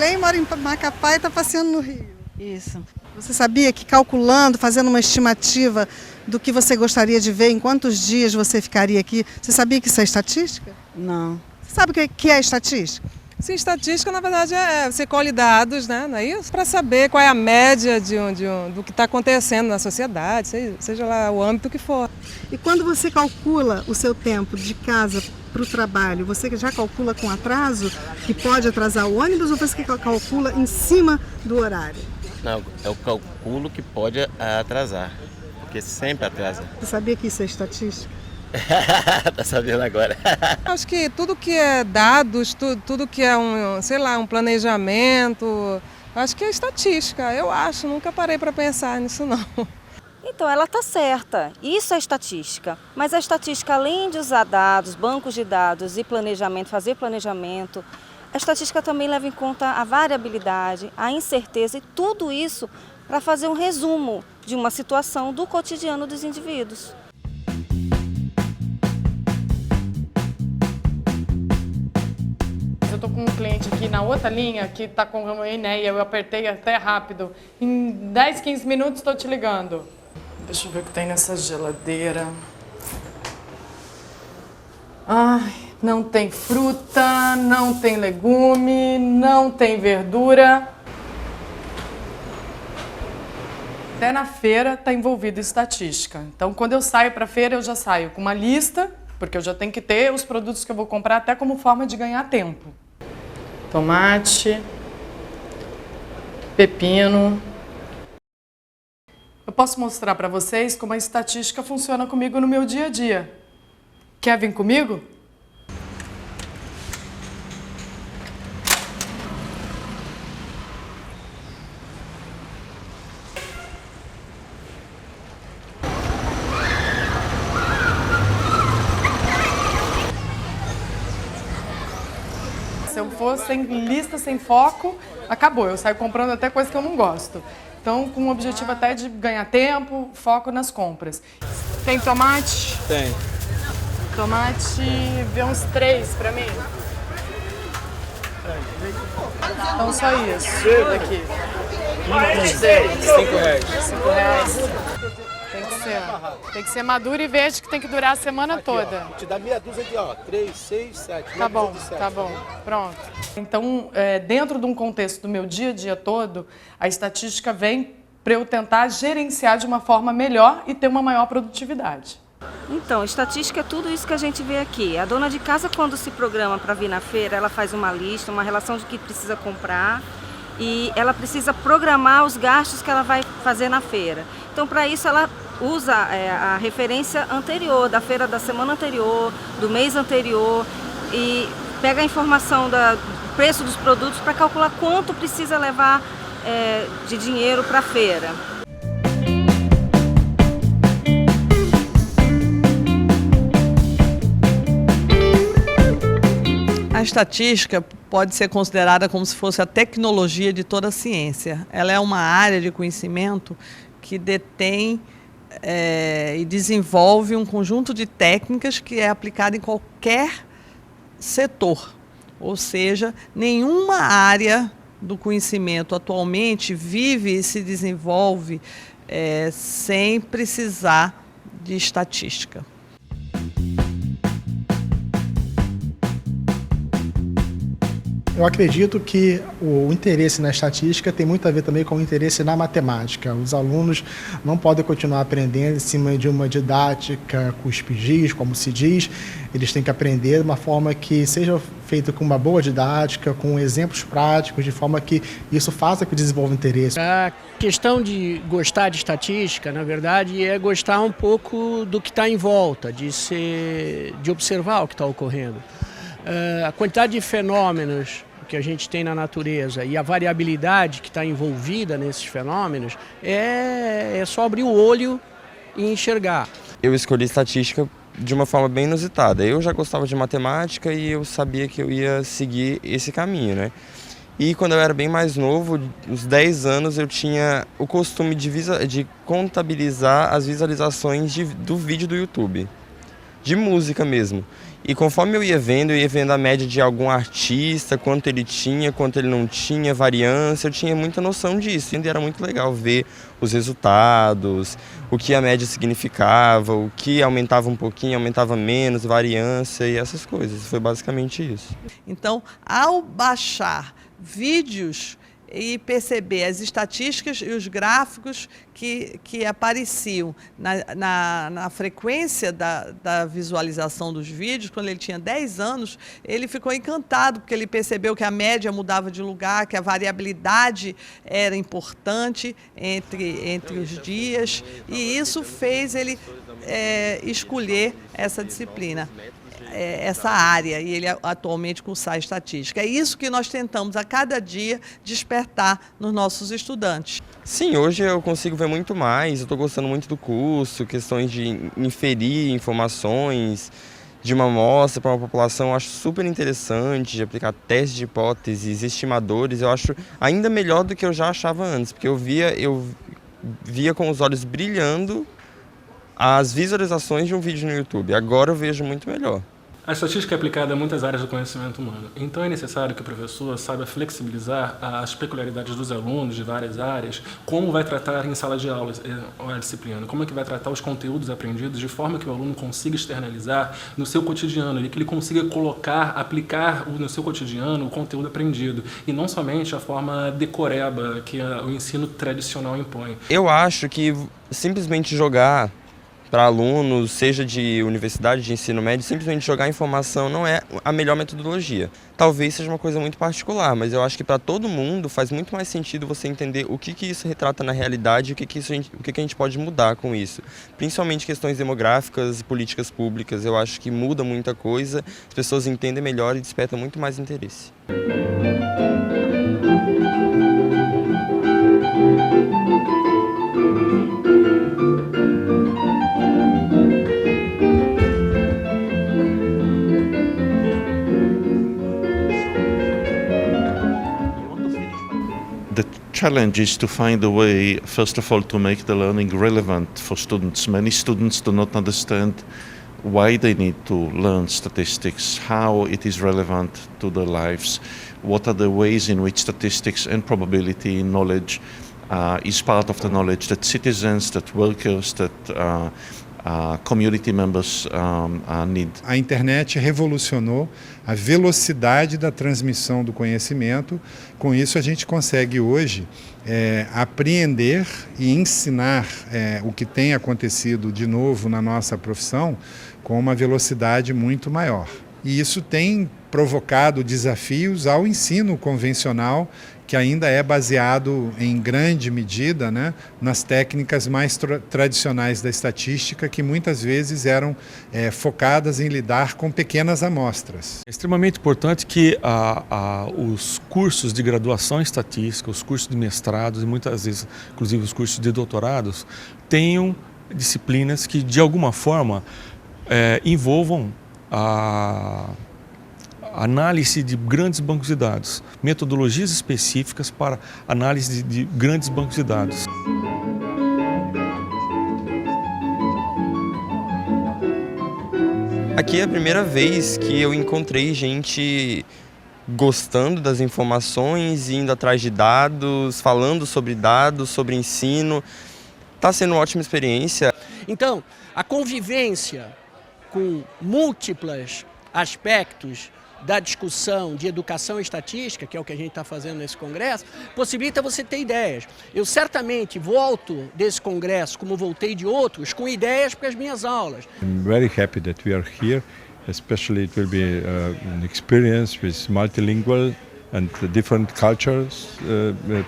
Belém, mora em Macapá e está passeando no Rio. Isso. Você sabia que calculando, fazendo uma estimativa do que você gostaria de ver, em quantos dias você ficaria aqui, você sabia que isso é estatística? Não. Você sabe o que é estatística? Sim, estatística, na verdade, você colhe dados, né? Não é isso? Para saber qual é a média do que está acontecendo na sociedade, seja lá o âmbito que for. E quando você calcula o seu tempo de casa para o trabalho, você já calcula com atraso, que pode atrasar o ônibus, ou você calcula em cima do horário? Não, é o calculo que pode atrasar, porque sempre atrasa. Você sabia que isso é estatística? Tá sabendo agora. Acho que tudo que é dados, tudo que é um planejamento, acho que é estatística, eu acho, nunca parei para pensar nisso não. Então, ela está certa, isso é estatística, mas a estatística, além de usar dados, bancos de dados e planejamento, fazer planejamento, a estatística também leva em conta a variabilidade, a incerteza e tudo isso para fazer um resumo de uma situação do cotidiano dos indivíduos. Eu estou com um cliente aqui na outra linha que está com uma Enéia, eu apertei até rápido. Em 10, 15 minutos estou te ligando. Deixa eu ver o que tem nessa geladeira. Ai, não tem fruta, não tem legume, não tem verdura. Até na feira está envolvido estatística. Então, quando eu saio para a feira, eu já saio com uma lista, porque eu já tenho que ter os produtos que eu vou comprar até como forma de ganhar tempo. Tomate, pepino. Eu posso mostrar para vocês como a estatística funciona comigo no meu dia a dia. Quer vir comigo? Se eu for sem lista, sem foco, acabou. Eu saio comprando até coisa que eu não gosto. Então, com o objetivo até de ganhar tempo, foco nas compras. Tem tomate? Tem. Tomate, vê uns 3 pra mim. Então, só isso. Aqui. R$5. Tem que ser maduro e verde, que tem que durar a semana aqui, toda. Ó, te dá meia dúzia aqui, ó. 3, 6, 7. Tá bom, tá bom. Pronto. Então, dentro de um contexto do meu dia a dia todo, a estatística vem para eu tentar gerenciar de uma forma melhor e ter uma maior produtividade. Então, estatística é tudo isso que a gente vê aqui. A dona de casa, quando se programa para vir na feira, ela faz uma lista, uma relação de que precisa comprar e ela precisa programar os gastos que ela vai fazer na feira. Então, para isso, ela usa a referência anterior, da feira da semana anterior, do mês anterior e pega a informação do preço dos produtos para calcular quanto precisa levar de dinheiro para a feira. A estatística pode ser considerada como se fosse a tecnologia de toda a ciência. Ela é uma área de conhecimento que detém e desenvolve um conjunto de técnicas que é aplicada em qualquer setor. Ou seja, nenhuma área do conhecimento atualmente vive e se desenvolve sem precisar de estatística. Eu acredito que o interesse na estatística tem muito a ver também com o interesse na matemática. Os alunos não podem continuar aprendendo em cima de uma didática cuspidis, como se diz. Eles têm que aprender de uma forma que seja feita com uma boa didática, com exemplos práticos, de forma que isso faça que desenvolva interesse. A questão de gostar de estatística, na verdade, é gostar um pouco do que está em volta, de observar o que está ocorrendo. A quantidade de fenômenos que a gente tem na natureza e a variabilidade que está envolvida nesses fenômenos é só abrir o olho e enxergar. Eu escolhi estatística de uma forma bem inusitada. Eu já gostava de matemática e eu sabia que eu ia seguir esse caminho, né? E quando eu era bem mais novo, uns 10 anos, eu tinha o costume de contabilizar as visualizações do vídeo do YouTube, de música mesmo. E conforme eu ia vendo a média de algum artista, quanto ele tinha, quanto ele não tinha, variância, eu tinha muita noção disso. E era muito legal ver os resultados, o que a média significava, o que aumentava um pouquinho, aumentava menos, variância e essas coisas. Foi basicamente isso. Então, ao baixar vídeos e perceber as estatísticas e os gráficos que apareciam na frequência da visualização dos vídeos, quando ele tinha 10 anos, ele ficou encantado, porque ele percebeu que a média mudava de lugar, que a variabilidade era importante entre os dias, e isso fez ele escolher essa disciplina, essa área, e ele atualmente cursar estatística. É isso que nós tentamos a cada dia despertar nos nossos estudantes. Sim, hoje eu consigo ver muito mais, eu estou gostando muito do curso, questões de inferir informações de uma amostra para uma população, eu acho super interessante, de aplicar testes de hipóteses, estimadores, eu acho ainda melhor do que eu já achava antes, porque eu via com os olhos brilhando as visualizações de um vídeo no YouTube, agora eu vejo muito melhor. A estatística é aplicada a muitas áreas do conhecimento humano, então é necessário que o professor saiba flexibilizar as peculiaridades dos alunos de várias áreas, como vai tratar em sala de aula a disciplina, como é que vai tratar os conteúdos aprendidos de forma que o aluno consiga externalizar no seu cotidiano, e que ele consiga aplicar no seu cotidiano o conteúdo aprendido, e não somente a forma decoreba que o ensino tradicional impõe. Eu acho que simplesmente jogar para alunos, seja de universidade, de ensino médio, simplesmente jogar informação não é a melhor metodologia. Talvez seja uma coisa muito particular, mas eu acho que para todo mundo faz muito mais sentido você entender o que isso retrata na realidade e o que a gente pode mudar com isso. Principalmente questões demográficas e políticas públicas, eu acho que muda muita coisa, as pessoas entendem melhor e despertam muito mais interesse. The challenge is to find a way, first of all, to make the learning relevant for students. Many students do not understand why they need to learn statistics, how it is relevant to their lives, what are the ways in which statistics and probability knowledge is part of the knowledge that citizens, that workers, that community members need. A internet revolucionou a velocidade da transmissão do conhecimento. Com isso, a gente consegue hoje apreender e ensinar o que tem acontecido de novo na nossa profissão com uma velocidade muito maior. E isso tem provocado desafios ao ensino convencional, que ainda é baseado em grande medida, né, nas técnicas mais tradicionais da estatística, que muitas vezes eram focadas em lidar com pequenas amostras. É extremamente importante que os cursos de graduação em estatística, os cursos de mestrados e muitas vezes, inclusive os cursos de doutorados, tenham disciplinas que de alguma forma envolvam a análise de grandes bancos de dados, metodologias específicas para análise de grandes bancos de dados. Aqui é a primeira vez que eu encontrei gente gostando das informações, indo atrás de dados, falando sobre ensino. Está sendo uma ótima experiência. Então, a convivência com múltiplos aspectos da discussão de educação e estatística, que é o que a gente está fazendo nesse congresso, possibilita você ter ideias. Eu certamente volto desse congresso, como voltei de outros, com ideias para as minhas aulas. I'm very happy that we are here, especially it will be an experience with multilingual and different cultures,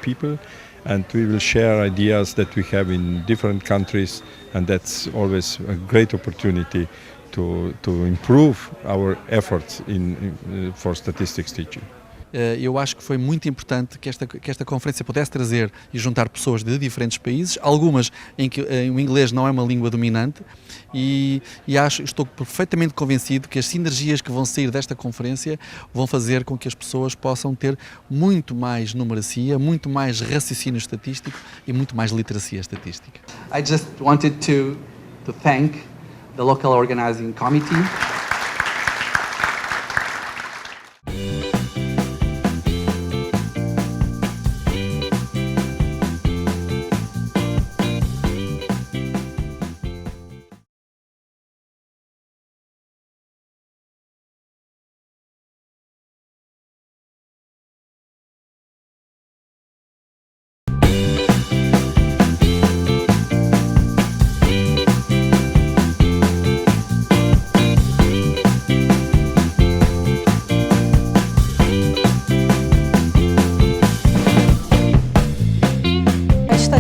people, and we will share ideas that we have in different countries, and that's always a great opportunity to improve our efforts for statistics teaching. Eu acho que foi muito importante que esta conferência pudesse trazer e juntar pessoas de diferentes países, algumas em que o inglês não é uma língua dominante, e estou perfeitamente convencido que as sinergias que vão sair desta conferência vão fazer com que as pessoas possam ter muito mais numeracia, muito mais raciocínio estatístico e muito mais literacia estatística. I just wanted to thank the local organizing committee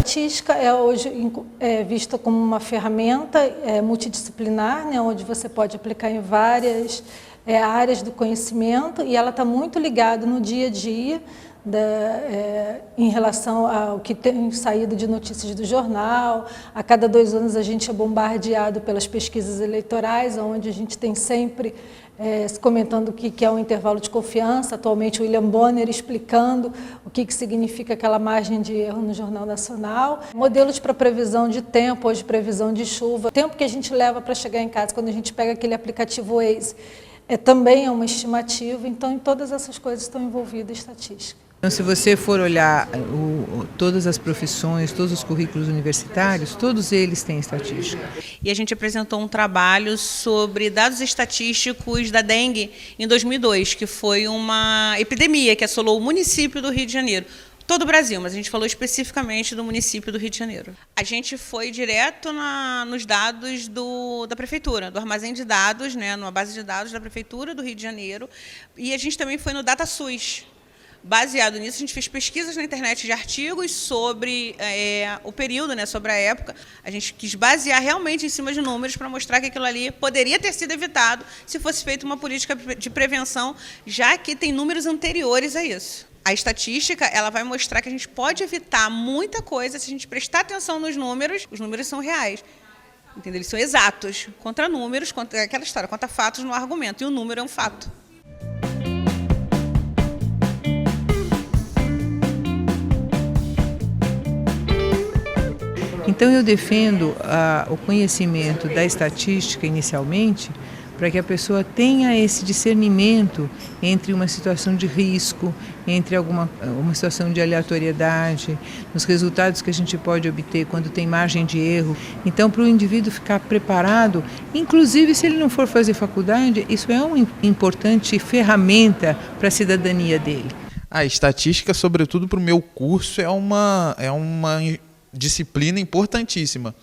estatística é hoje vista como uma ferramenta multidisciplinar, né, onde você pode aplicar em várias áreas do conhecimento, e ela está muito ligada no dia a dia em relação ao que tem saído de notícias do jornal. A cada 2 anos a gente é bombardeado pelas pesquisas eleitorais, onde a gente tem sempre comentando o que é um intervalo de confiança. Atualmente o William Bonner explicando o que significa aquela margem de erro no Jornal Nacional. Modelos para previsão de tempo, hoje previsão de chuva, o tempo que a gente leva para chegar em casa, quando a gente pega aquele aplicativo Waze, também é uma estimativa. Então, em todas essas coisas estão envolvidas estatística. Então, se você for olhar todas as profissões, todos os currículos universitários, todos eles têm estatística. E a gente apresentou um trabalho sobre dados estatísticos da dengue em 2002, que foi uma epidemia que assolou o município do Rio de Janeiro. Todo o Brasil, mas a gente falou especificamente do município do Rio de Janeiro. A gente foi direto nos dados da prefeitura, do armazém de dados, né, numa base de dados da prefeitura do Rio de Janeiro, e a gente também foi no DataSUS. Baseado nisso, a gente fez pesquisas na internet de artigos sobre o período, né, sobre a época. A gente quis basear realmente em cima de números para mostrar que aquilo ali poderia ter sido evitado se fosse feita uma política de prevenção, já que tem números anteriores a isso. A estatística, ela vai mostrar que a gente pode evitar muita coisa se a gente prestar atenção nos números. Os números são reais, entendeu? Eles são exatos. Contra números, contra aquela história, contra fatos no argumento. E o número é um fato. Então, eu defendo o conhecimento da estatística inicialmente, para que a pessoa tenha esse discernimento entre uma situação de risco, entre uma situação de aleatoriedade, nos resultados que a gente pode obter quando tem margem de erro. Então, para o indivíduo ficar preparado, inclusive se ele não for fazer faculdade, isso é uma importante ferramenta para a cidadania dele. A estatística, sobretudo para o meu curso, é uma disciplina importantíssima,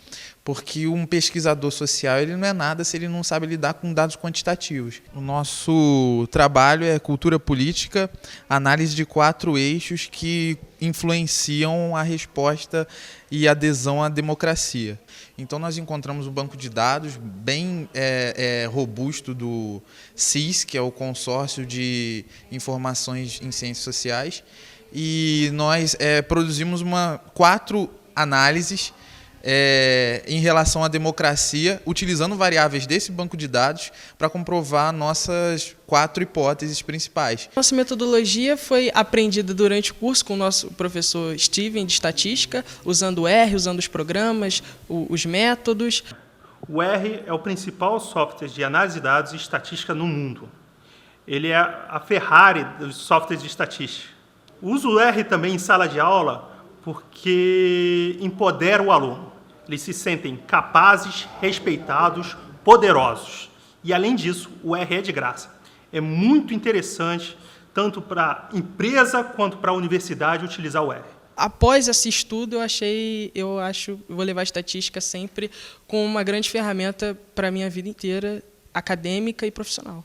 porque um pesquisador social ele não é nada se ele não sabe lidar com dados quantitativos. O nosso trabalho é cultura política, análise de 4 eixos que influenciam a resposta e adesão à democracia. Então nós encontramos um banco de dados bem robusto do CIS, que é o Consórcio de Informações em Ciências Sociais, e nós produzimos 4 análises em relação à democracia, utilizando variáveis desse banco de dados para comprovar nossas 4 hipóteses principais. Nossa metodologia foi aprendida durante o curso com o nosso professor Steven, de estatística, usando o R, usando os programas, os métodos. O R é o principal software de análise de dados e estatística no mundo. Ele é a Ferrari dos softwares de estatística. Uso o R também em sala de aula porque empodera o aluno. Eles se sentem capazes, respeitados, poderosos. E, além disso, o R é de graça. É muito interessante, tanto para a empresa quanto para a universidade, utilizar o R. Após esse estudo, eu vou levar a estatística sempre como uma grande ferramenta para a minha vida inteira, acadêmica e profissional.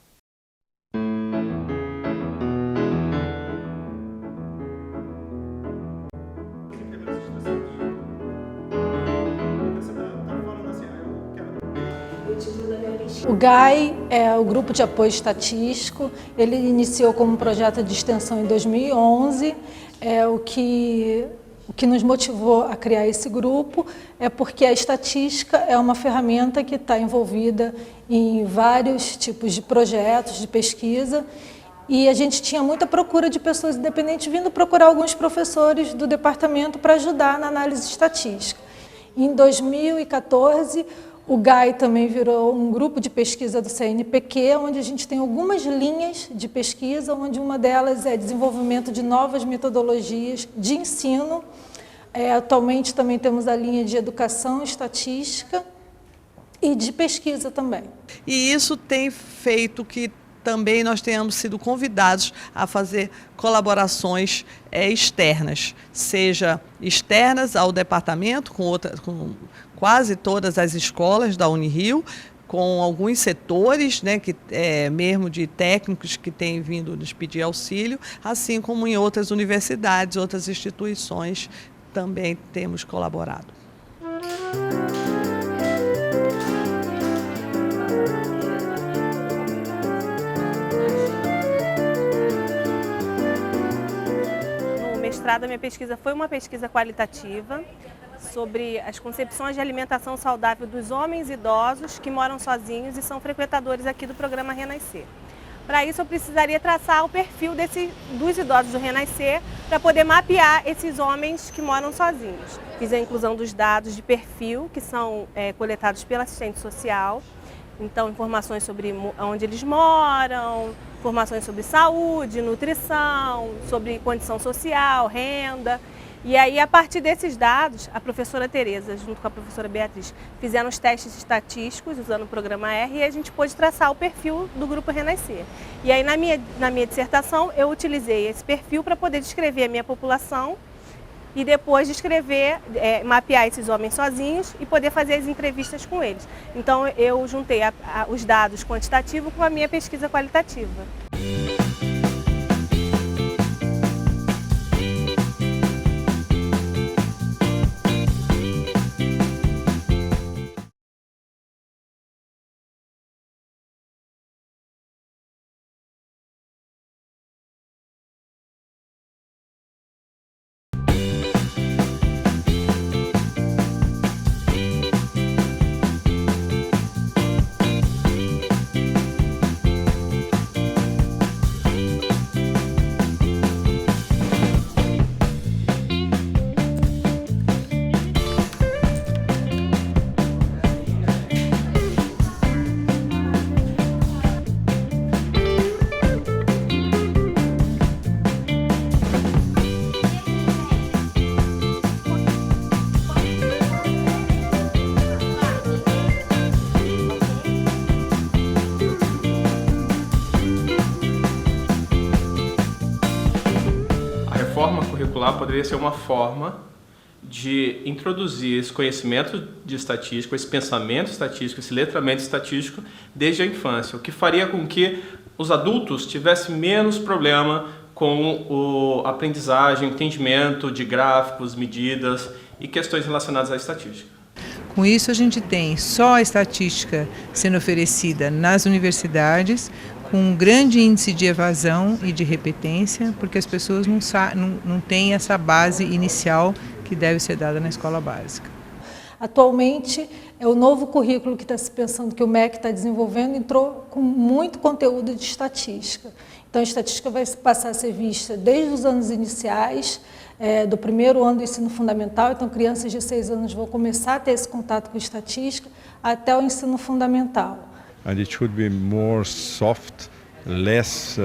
O GAI é o Grupo de Apoio Estatístico. Ele iniciou como um projeto de extensão em 2011. O que nos motivou a criar esse grupo é porque a estatística é uma ferramenta que está envolvida em vários tipos de projetos de pesquisa, e a gente tinha muita procura de pessoas independentes vindo procurar alguns professores do departamento para ajudar na análise estatística. Em 2014, o GAI também virou um grupo de pesquisa do CNPq, onde a gente tem algumas linhas de pesquisa, onde uma delas é desenvolvimento de novas metodologias de ensino. Atualmente também temos a linha de educação estatística e de pesquisa também. E isso tem feito que também nós tenhamos sido convidados a fazer colaborações externas, seja externas ao departamento, com quase todas as escolas da Unirio, com alguns setores, né, mesmo de técnicos que têm vindo nos pedir auxílio, assim como em outras universidades, outras instituições também temos colaborado. No mestrado, a minha pesquisa foi uma pesquisa qualitativa sobre as concepções de alimentação saudável dos homens idosos que moram sozinhos e são frequentadores aqui do programa Renascer. Para isso, eu precisaria traçar o perfil dos idosos do Renascer para poder mapear esses homens que moram sozinhos. Fiz a inclusão dos dados de perfil que são coletados pela assistente social, então informações sobre onde eles moram, informações sobre saúde, nutrição, sobre condição social, renda. E aí, a partir desses dados, a professora Tereza, junto com a professora Beatriz, fizeram os testes estatísticos usando o programa R e a gente pôde traçar o perfil do Grupo Renascer. E aí, na minha dissertação, eu utilizei esse perfil para poder descrever a minha população e depois descrever, mapear esses homens sozinhos e poder fazer as entrevistas com eles. Então, eu juntei os dados quantitativos com a minha pesquisa qualitativa. Poderia ser uma forma de introduzir esse conhecimento de estatística, esse pensamento estatístico, esse letramento estatístico desde a infância, o que faria com que os adultos tivessem menos problema com a aprendizagem, entendimento de gráficos, medidas e questões relacionadas à estatística. Com isso, a gente tem só a estatística sendo oferecida nas universidades, com um grande índice de evasão e de repetência, porque as pessoas não têm essa base inicial que deve ser dada na escola básica. Atualmente, o novo currículo que está se pensando, que o MEC está desenvolvendo, entrou com muito conteúdo de estatística. Então, a estatística vai passar a ser vista desde os anos iniciais, do primeiro ano do ensino fundamental, então crianças de 6 anos vão começar a ter esse contato com estatística, até o ensino fundamental. And it should be more soft, less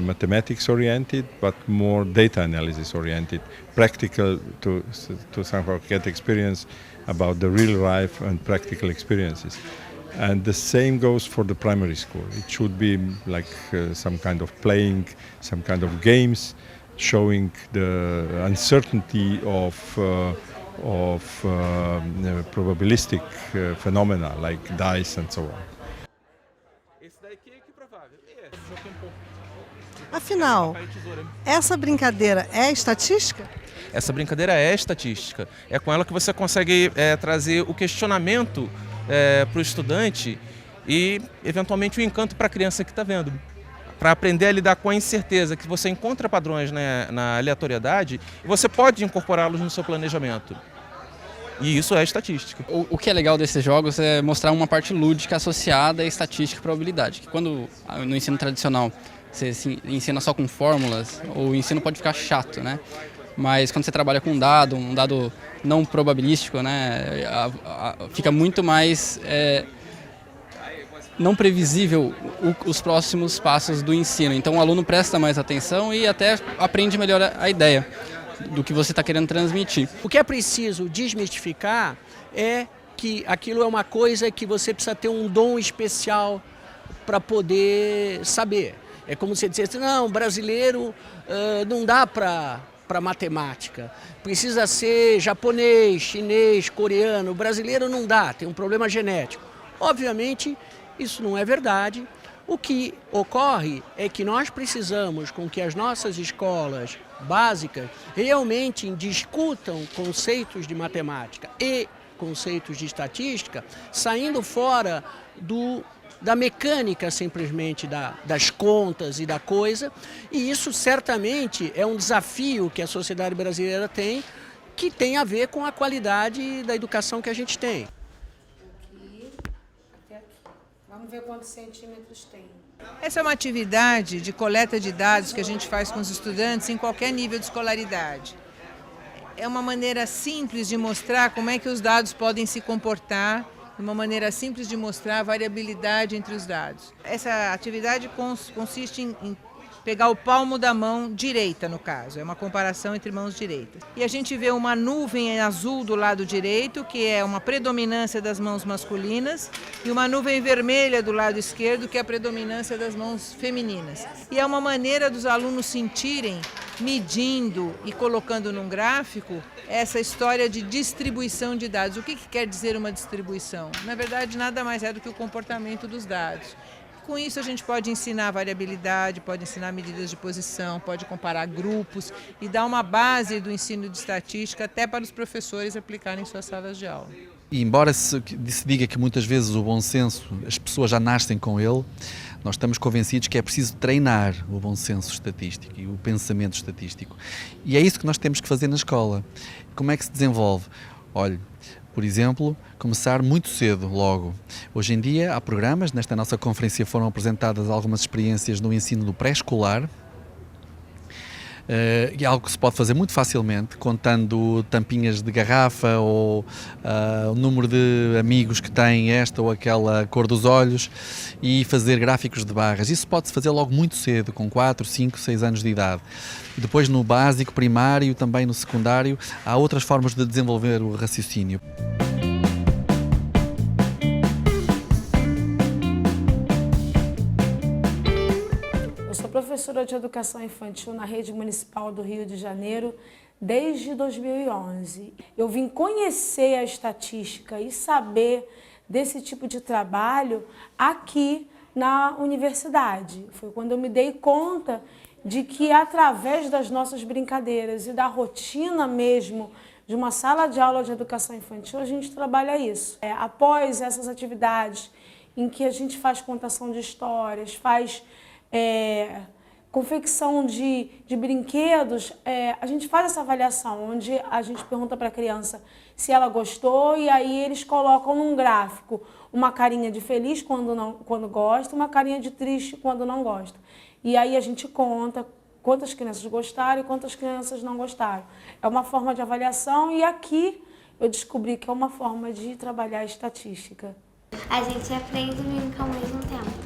mathematics oriented, but more data analysis oriented, practical to somehow get experience about the real life and practical experiences. And the same goes for the primary school. It should be like some kind of playing, some kind of games, showing the uncertainty of probabilistic phenomena like dice and so on. Afinal, essa brincadeira é estatística? Essa brincadeira é estatística. É com ela que você consegue trazer o questionamento para o estudante e, eventualmente, o encanto para a criança que está vendo. Para aprender a lidar com a incerteza, que você encontra padrões na aleatoriedade e você pode incorporá-los no seu planejamento. E isso é estatística. O que é legal desses jogos é mostrar uma parte lúdica associada à estatística e probabilidade. Que quando no ensino tradicional você ensina só com fórmulas, o ensino pode ficar chato, né? Mas quando você trabalha com um dado não probabilístico, né, fica muito mais não previsível os próximos passos do ensino. Então o aluno presta mais atenção e até aprende melhor a ideia do que você está querendo transmitir. O que é preciso desmistificar é que aquilo é uma coisa que você precisa ter um dom especial para poder saber. É como se dissesse, não, brasileiro não dá para matemática, precisa ser japonês, chinês, coreano, o brasileiro não dá, tem um problema genético. Obviamente, isso não é verdade. O que ocorre é que nós precisamos com que as nossas escolas básicas realmente discutam conceitos de matemática e conceitos de estatística, saindo fora da mecânica simplesmente das contas e da coisa, e isso certamente é um desafio que a sociedade brasileira tem, que tem a ver com a qualidade da educação que a gente tem. Aqui, até aqui. Vamos ver quantos centímetros tem. Essa é uma atividade de coleta de dados que a gente faz com os estudantes em qualquer nível de escolaridade. É uma maneira simples de mostrar como é que os dados podem se comportar, uma maneira simples de mostrar a variabilidade entre os dados. Essa atividade consiste em pegar o palmo da mão direita, no caso, é uma comparação entre mãos direitas. E a gente vê uma nuvem azul do lado direito, que é uma predominância das mãos masculinas, e uma nuvem vermelha do lado esquerdo, que é a predominância das mãos femininas. E é uma maneira dos alunos sentirem, medindo e colocando num gráfico, essa história de distribuição de dados. O que quer dizer uma distribuição? Na verdade, nada mais é do que o comportamento dos dados. Com isso, a gente pode ensinar variabilidade, pode ensinar medidas de posição, pode comparar grupos e dar uma base do ensino de estatística até para os professores aplicarem em suas salas de aula. E embora se diga que muitas vezes o bom senso, as pessoas já nascem com ele, nós estamos convencidos que é preciso treinar o bom senso estatístico e o pensamento estatístico. E é isso que nós temos que fazer na escola. Como é que se desenvolve? Olhe, por exemplo, começar muito cedo, logo. Hoje em dia há programas, nesta nossa conferência foram apresentadas algumas experiências no ensino do pré-escolar, é algo que se pode fazer muito facilmente, contando tampinhas de garrafa ou o número de amigos que têm esta ou aquela cor dos olhos e fazer gráficos de barras. Isso pode-se fazer logo muito cedo, com 4, 5, 6 anos de idade. Depois no básico, primário e também no secundário, há outras formas de desenvolver o raciocínio. Professora de Educação Infantil na Rede Municipal do Rio de Janeiro desde 2011. Eu vim conhecer a estatística e saber desse tipo de trabalho aqui na universidade. Foi quando eu me dei conta de que através das nossas brincadeiras e da rotina mesmo de uma sala de aula de educação infantil, a gente trabalha isso. Após essas atividades em que a gente faz contação de histórias, faz confecção de brinquedos, a gente faz essa avaliação, onde a gente pergunta para a criança se ela gostou e aí eles colocam num gráfico uma carinha de feliz quando gosta, uma carinha de triste quando não gosta. E aí a gente conta quantas crianças gostaram e quantas crianças não gostaram. É uma forma de avaliação e aqui eu descobri que é uma forma de trabalhar a estatística. A gente aprende e brinca ao mesmo tempo.